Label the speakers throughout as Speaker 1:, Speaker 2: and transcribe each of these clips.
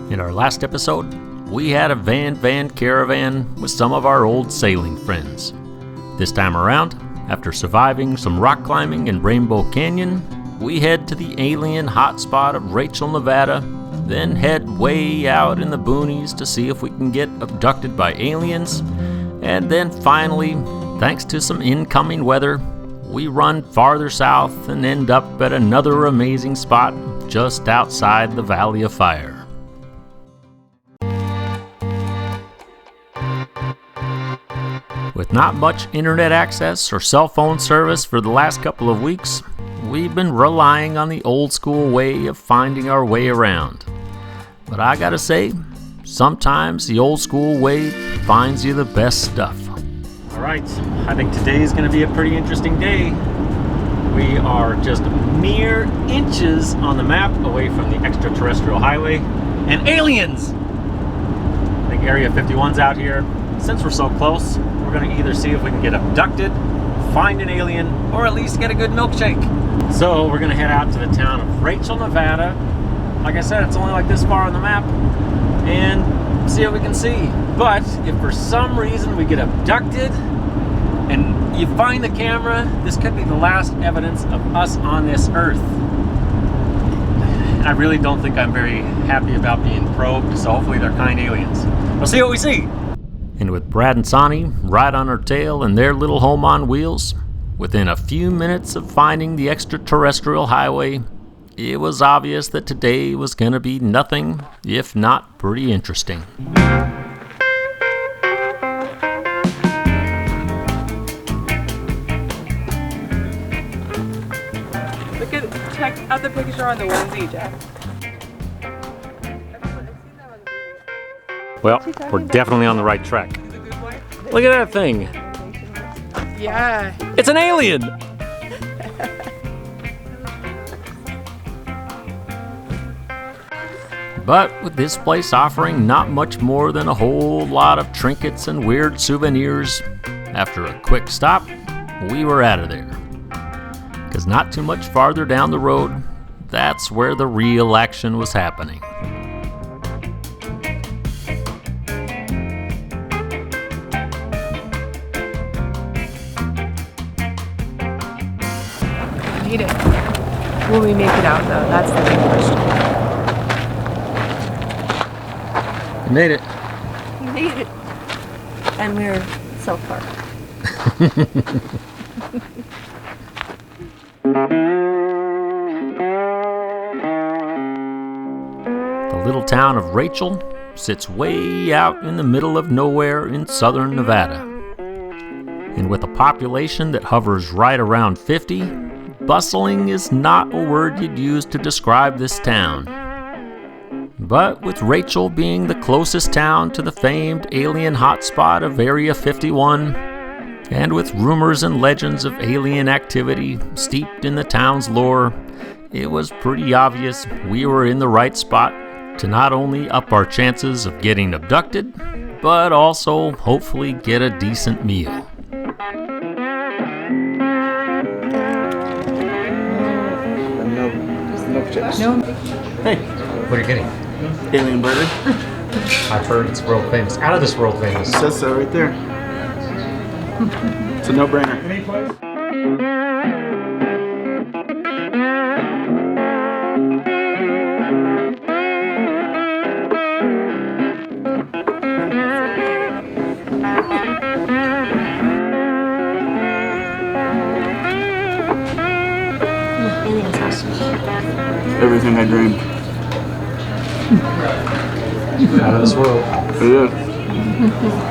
Speaker 1: In our last episode, we had a van caravan with some of our old sailing friends. This time around, after surviving some rock climbing in Rainbow Canyon, we head to the alien hotspot of Rachel, Nevada, then head way out in the boonies to see if we can get abducted by aliens, and then finally, thanks to some incoming weather, we run farther south and end up at another amazing spot just outside the Valley of Fire. With not much internet access or cell phone service for the last couple of weeks, we've been relying on the old school way of finding our way around. But I gotta say, sometimes the old school way finds you the best stuff. Alright, I think today is gonna be a pretty interesting day. We are just mere inches on the map away from the extraterrestrial highway and aliens! I think Area 51's out here. Since we're so close, we're going to either see if we can get abducted, find an alien, or at least get a good milkshake. So we're going to head out to the town of Rachel, Nevada. Like I said, it's only like this far on the map, and see what we can see. But if for some reason we get abducted and you find the camera, this could be the last evidence of us on this earth. I really don't think I'm very happy about being probed, so hopefully they're kind aliens. We'll see what we see. And with Brad and Sonny right on our tail and their little home on wheels, within a few minutes of finding the extraterrestrial highway, it was obvious that today was going to be nothing if not pretty interesting.
Speaker 2: Check out the picture on the onesie, Jeff.
Speaker 1: Well, we're definitely on the right track. Look at that thing.
Speaker 2: Yeah.
Speaker 1: It's an alien! But with this place offering not much more than a whole lot of trinkets and weird souvenirs, after a quick stop, we were out of there. Because not too much farther down the road, that's where the real action was happening.
Speaker 2: Made it. Will we make it out though? That's the big question.
Speaker 1: We made it.
Speaker 3: We made it. And we're self-parked.
Speaker 1: The little town of Rachel sits way out in the middle of nowhere in southern Nevada. And with a population that hovers right around 50, bustling is not a word you'd use to describe this town. But with Rachel being the closest town to the famed alien hotspot of Area 51, and with rumors and legends of alien activity steeped in the town's lore, it was pretty obvious we were in the right spot to not only up our chances of getting abducted, but also hopefully get a decent meal.
Speaker 2: No.
Speaker 1: Hey, what are you getting?
Speaker 4: Alien burger.
Speaker 1: I've heard it's world famous. Out of this world famous.
Speaker 4: It says so right there. It's a no-brainer.
Speaker 3: Alien sausage.
Speaker 4: Everything I dreamed.
Speaker 1: Out of this world.
Speaker 4: It is.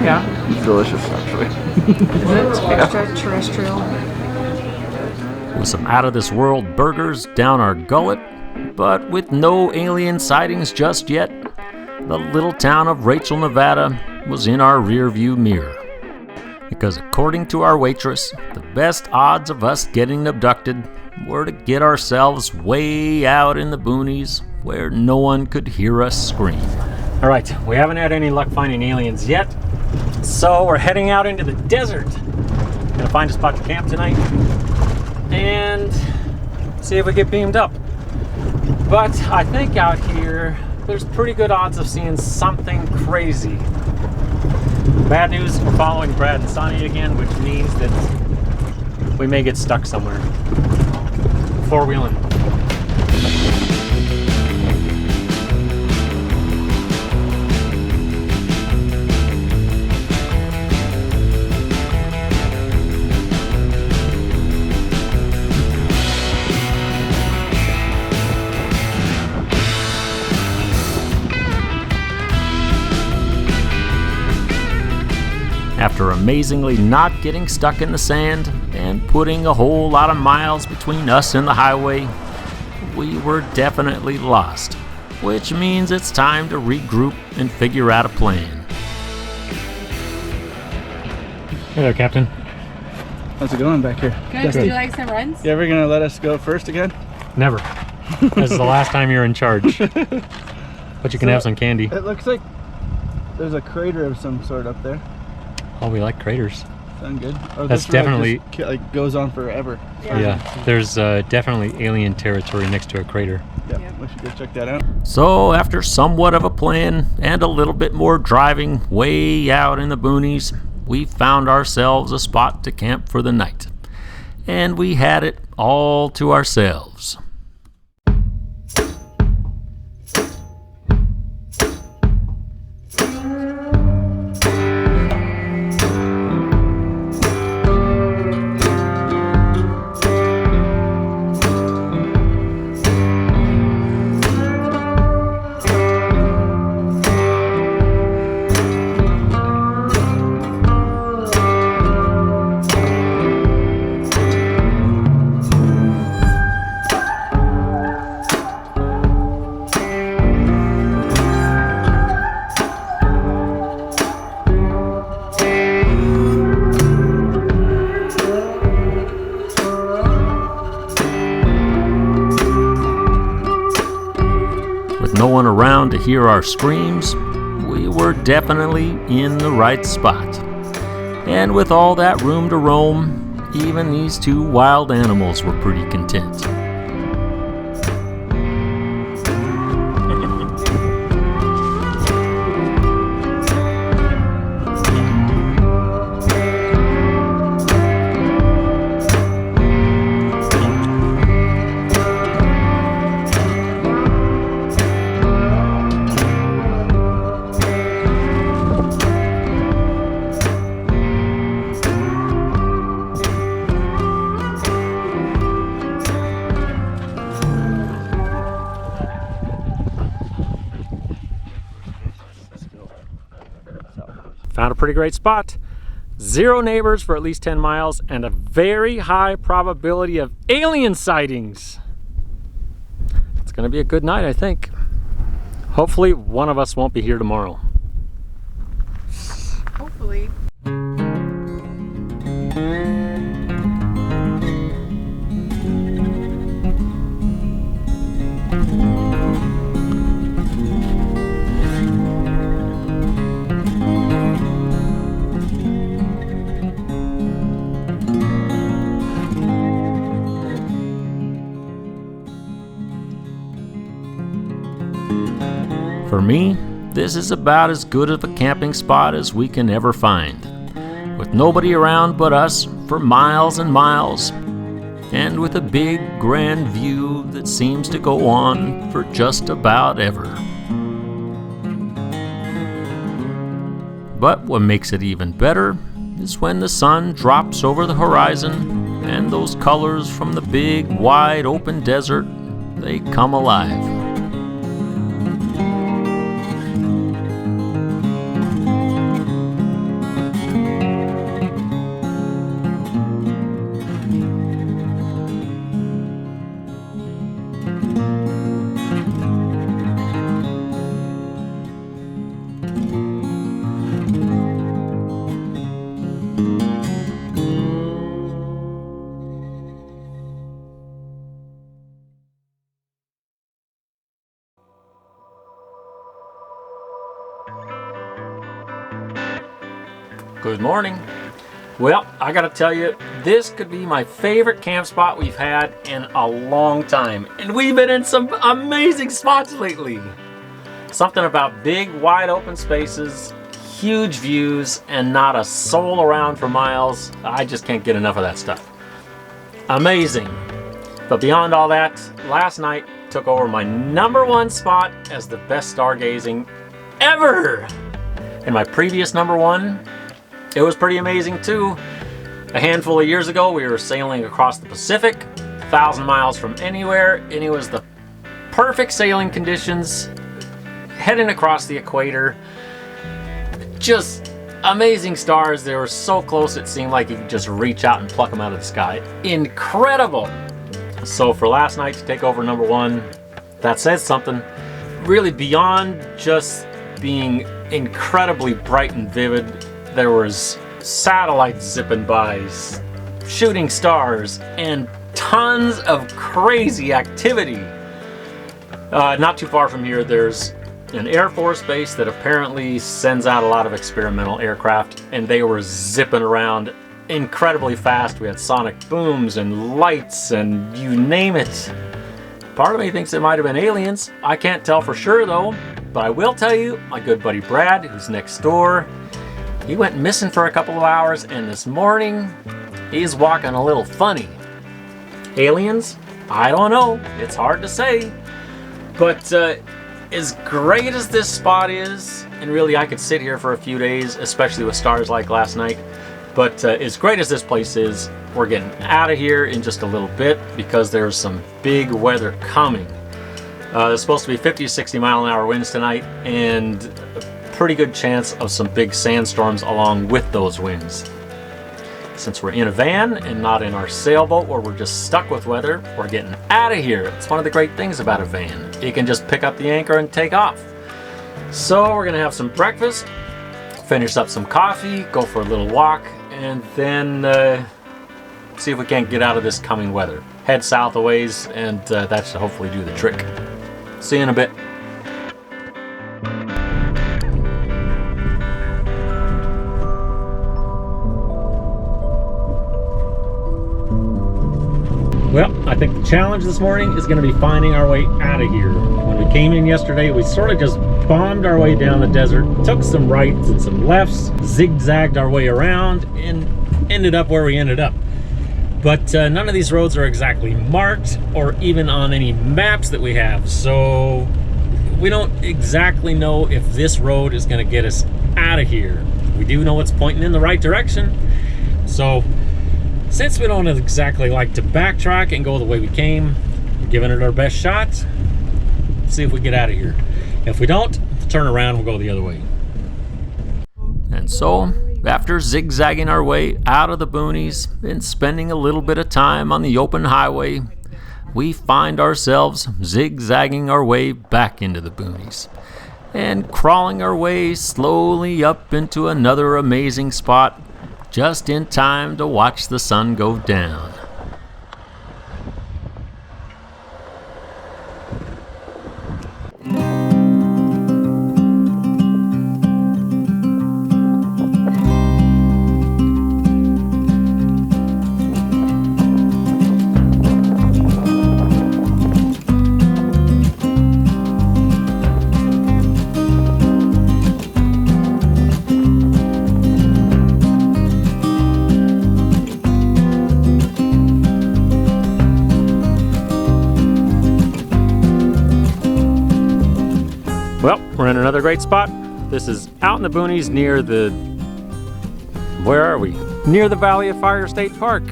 Speaker 2: Yeah.
Speaker 4: It's delicious, actually.
Speaker 2: Is it extraterrestrial?
Speaker 1: With some out of this world burgers down our gullet, but with no alien sightings just yet, the little town of Rachel, Nevada was in our rearview mirror. Because according to our waitress, the best odds of us getting abducted were to get ourselves way out in the boonies where no one could hear us scream. All right, we haven't had any luck finding aliens yet, so we're heading out into the desert. Gonna find a spot to camp tonight and see if we get beamed up. But I think out here there's pretty good odds of seeing something crazy. Bad news, we're following Brad and Sonny again, which means that we may get stuck somewhere. Four-wheeling. After amazingly not getting stuck in the sand and putting a whole lot of miles between us and the highway, we were definitely lost, which means it's time to regroup and figure out a plan. Hey there, Captain.
Speaker 4: How's it going back here?
Speaker 3: Good. Would you like some runs?
Speaker 4: You ever gonna let us go first again?
Speaker 1: Never. This is the last time you're in charge. But you can have some candy.
Speaker 4: It looks like there's a crater of some sort up there.
Speaker 1: Oh, we like craters.
Speaker 4: Sound good? Oh,
Speaker 1: That's
Speaker 4: this ride
Speaker 1: definitely
Speaker 4: just, like, goes on forever.
Speaker 1: yeah. There's definitely alien territory next to a crater.
Speaker 4: Yeah,
Speaker 3: Yep.
Speaker 4: we should go check that out.
Speaker 1: So after somewhat of a plan and a little bit more driving way out in the boonies, we found ourselves a spot to camp for the night. And we had it all to ourselves. No one around to hear our screams, we were definitely in the right spot. And with all that room to roam, even these two wild animals were pretty content. Found a pretty great spot. 0 neighbors for at least 10 miles and a very high probability of alien sightings. It's gonna be a good night, I think. Hopefully one of us won't be here tomorrow.
Speaker 2: Hopefully.
Speaker 1: For me, this is about as good of a camping spot as we can ever find, with nobody around but us for miles and miles, and with a big grand view that seems to go on for just about ever. But what makes it even better is when the sun drops over the horizon and those colors from the big wide open desert, they come alive. Good morning. Well, I gotta tell you, this could be my favorite camp spot we've had in a long time. And we've been in some amazing spots lately. Something about big, wide open spaces, huge views, and not a soul around for miles. I just can't get enough of that stuff. Amazing. But beyond all that, last night took over my #1 spot as the best stargazing ever. In my previous #1, it was pretty amazing too. A handful of years ago, we were sailing across the Pacific, 1,000 miles from anywhere, and it was the perfect sailing conditions, heading across the equator. Just amazing stars. They were so close it seemed like you could just reach out and pluck them out of the sky. Incredible. So for last night to take over #1, that says something. Really beyond just being incredibly bright and vivid, there was satellites zipping by, shooting stars, and tons of crazy activity. Not too far from here, there's an Air Force base that apparently sends out a lot of experimental aircraft, and they were zipping around incredibly fast. We had sonic booms and lights and you name it. Part of me thinks it might have been aliens. I can't tell for sure though, but I will tell you, my good buddy Brad, who's next door, he went missing for a couple of hours, and this morning he's walking a little funny. Aliens? I don't know. It's hard to say. But as great as this spot is, and really I could sit here for a few days, especially with stars like last night, but as great as this place is, we're getting out of here in just a little bit because there's some big weather coming. There's supposed to be 50 to 60 mile an hour winds tonight, and a pretty good chance of some big sandstorms along with those winds. Since we're in a van and not in our sailboat where we're just stuck with weather, we're getting out of here. It's one of the great things about a van. You can just pick up the anchor and take off. So we're gonna have some breakfast, finish up some coffee, go for a little walk, and then see if we can't get out of this coming weather. Head south a ways, and that should hopefully do the trick. See you in a bit. Well, I think the challenge this morning is going to be finding our way out of here. When we came in yesterday, we sort of just bombed our way down the desert, took some rights and some lefts, zigzagged our way around, and ended up where we ended up. But none of these roads are exactly marked or even on any maps that we have, so we don't exactly know if this road is going to get us out of here. We do know it's pointing in the right direction, so since we don't exactly like to backtrack and go the way we came, we're giving it our best shot. See if we get out of here. If we don't, turn around, we'll go the other way. And so, after zigzagging our way out of the boonies and spending a little bit of time on the open highway, we find ourselves zigzagging our way back into the boonies and crawling our way slowly up into another amazing spot, just in time to watch the sun go down. Well, we're in another great spot. This is out in the boonies near the, where are we? Near the Valley of Fire State Park.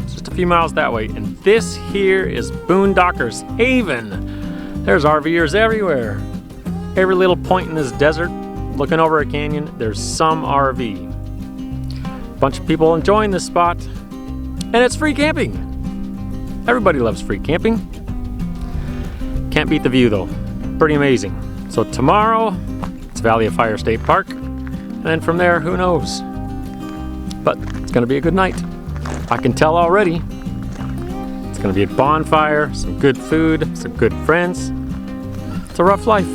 Speaker 1: It's just a few miles that way. And this here is Boondockers Haven. There's RVers everywhere. Every little point in this desert, looking over a canyon, there's some RV. Bunch of people enjoying this spot. And it's free camping. Everybody loves free camping. Can't beat the view though. Pretty amazing. So tomorrow, it's Valley of Fire State Park, and then from there, who knows? But it's gonna be a good night. I can tell already. It's gonna be a bonfire, some good food, some good friends. It's a rough life.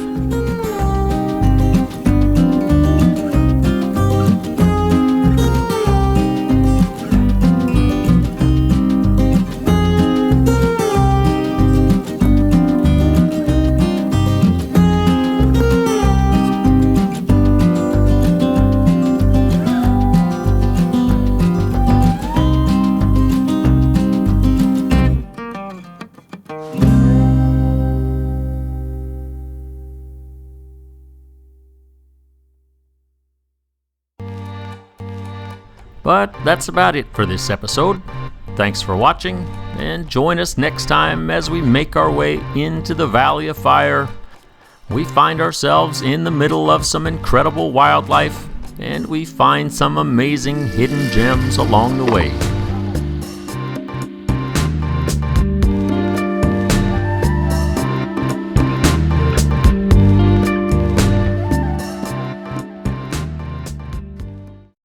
Speaker 1: But that's about it for this episode. Thanks for watching, and join us next time as we make our way into the Valley of Fire. We find ourselves in the middle of some incredible wildlife, and we find some amazing hidden gems along the way.